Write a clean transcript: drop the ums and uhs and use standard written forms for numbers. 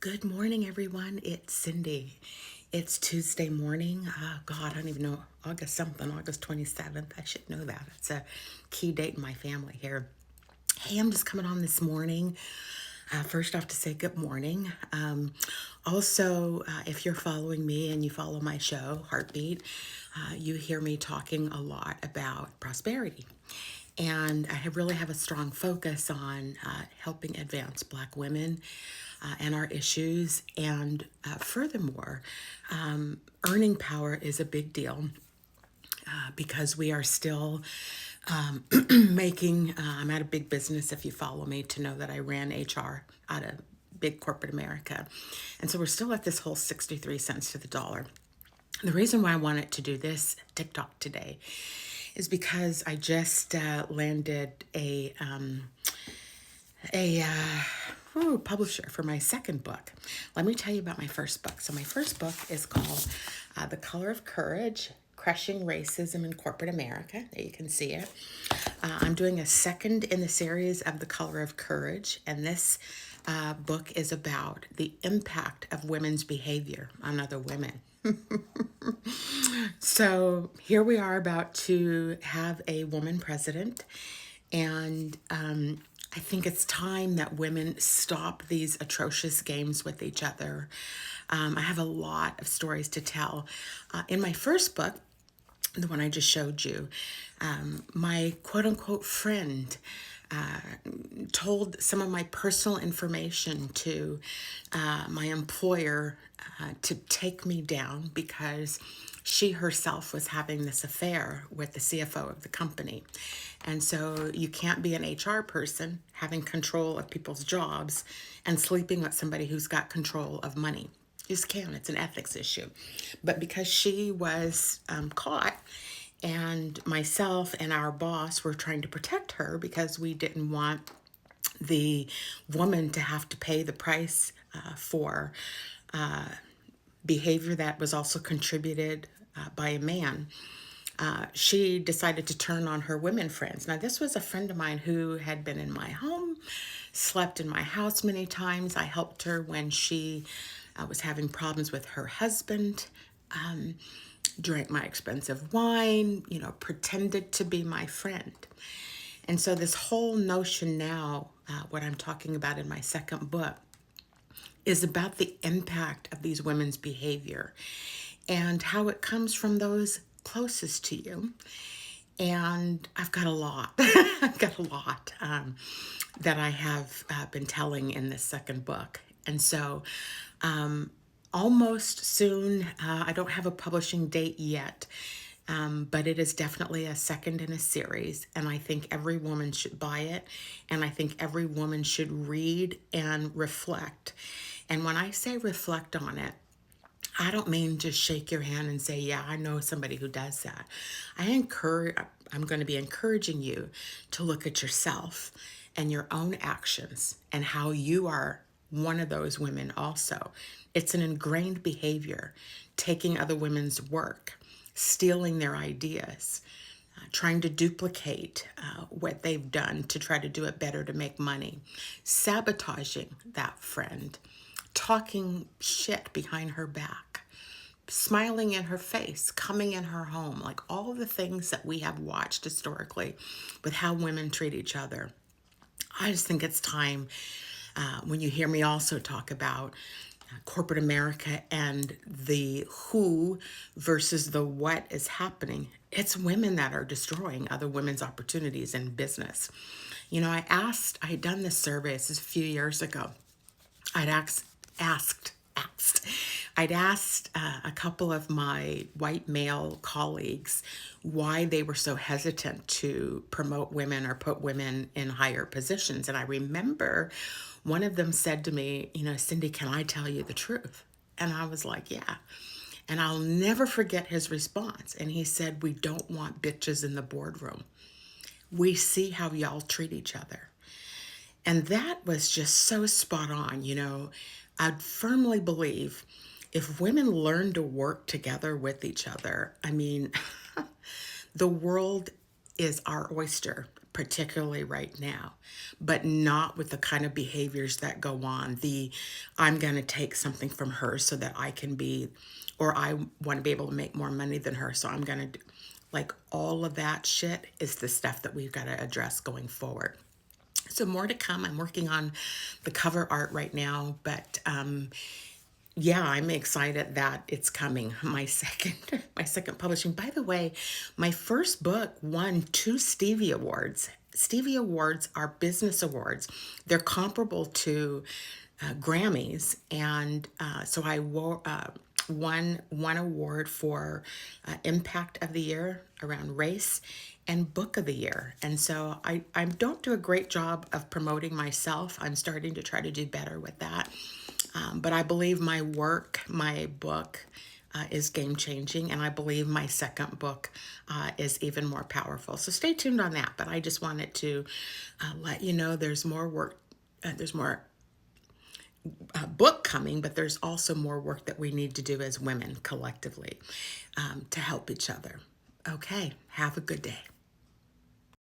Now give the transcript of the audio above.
Good morning, everyone. It's Cindy. It's Tuesday morning. Oh, God, I don't even know. August something, August 27th. I should know that. It's a key date in my family here. Hey, I'm just coming on this morning. First off, to say good morning. Also, if you're following me and you follow my show, Heartbeat, you hear me talking a lot about prosperity. And I really have a strong focus on helping advance Black women and our issues. And furthermore, earning power is a big deal because we are still making, I'm at a big business, if you follow me, to know that I ran HR out of big corporate America. And so we're still at this whole 63 cents to the dollar. The reason why I wanted to do this TikTok today is because I just landed a publisher for my second book. Let me tell you about my first book. So my first book is called The Color of Courage, Crushing Racism in Corporate America. There you can see it. I'm doing a second in the series of The Color of Courage, and this book is about the impact of women's behavior on other women. So here we are about to have a woman president, and I think it's time that women stop these atrocious games with each other. I have a lot of stories to tell. In my first book, the one I just showed you, my quote unquote friend told some of my personal information to my employer to take me down because she herself was having this affair with the CFO of the company. And so you can't be an HR person having control of people's jobs and sleeping with somebody who's got control of money. You just can't. It's an ethics issue. But because she was caught, and myself and our boss were trying to protect her because we didn't want the woman to have to pay the price for behavior that was also contributed by a man. She decided to turn on her women friends. Now, this was a friend of mine who had been in my home, slept in my house many times. I helped her when she was having problems with her husband, drank my expensive wine, pretended to be my friend. And so this whole notion now, what I'm talking about in my second book, is about the impact of these women's behavior and how it comes from those closest to you. And I've got a lot. I've got a lot that I have been telling in this second book. And so almost soon, I don't have a publishing date yet, but it is definitely a second in a series. And I think every woman should buy it. And I think every woman should read and reflect. And when I say reflect on it, I don't mean just shake your hand and say, yeah, I know somebody who does that. I'm going to be encouraging you to look at yourself and your own actions and how you are one of those women also. It's an ingrained behavior, taking other women's work, stealing their ideas, trying to duplicate what they've done to try to do it better to make money, sabotaging that friend, talking shit behind her back, smiling in her face, coming in her home, like all of the things that we have watched historically with how women treat each other. I just think it's time when you hear me also talk about corporate America and the who versus the what is happening. It's women that are destroying other women's opportunities in business. I had done this survey, this is a few years ago. I'd asked a couple of my white male colleagues why they were so hesitant to promote women or put women in higher positions. And I remember one of them said to me, Cindy, can I tell you the truth? And I was like, yeah. And I'll never forget his response. And he said, we don't want bitches in the boardroom. We see how y'all treat each other. And that was just so spot on. I firmly believe if women learn to work together with each other, the world is our oyster. particularly right now, but not with the kind of behaviors that go on. I'm going to take something from her so that I can be, or I want to be able to make more money than her, so I'm going to do, like, all of that shit is the stuff that we've got to address going forward. So more to come. I'm working on the cover art right now, but yeah, I'm excited that it's coming. My second, my second publishing. By the way, my first book won 2 Stevie Awards. Stevie Awards are business awards. They're comparable to Grammys, and so I won one award for Impact of the Year around race and Book of the Year. And so I don't do a great job of promoting myself. I'm starting to try to do better with that. But I believe my work, my book, is game changing, and I believe my second book is even more powerful. So stay tuned on that. But I just wanted to let you know there's more work, there's more book coming, but there's also more work that we need to do as women collectively to help each other. Okay, have a good day.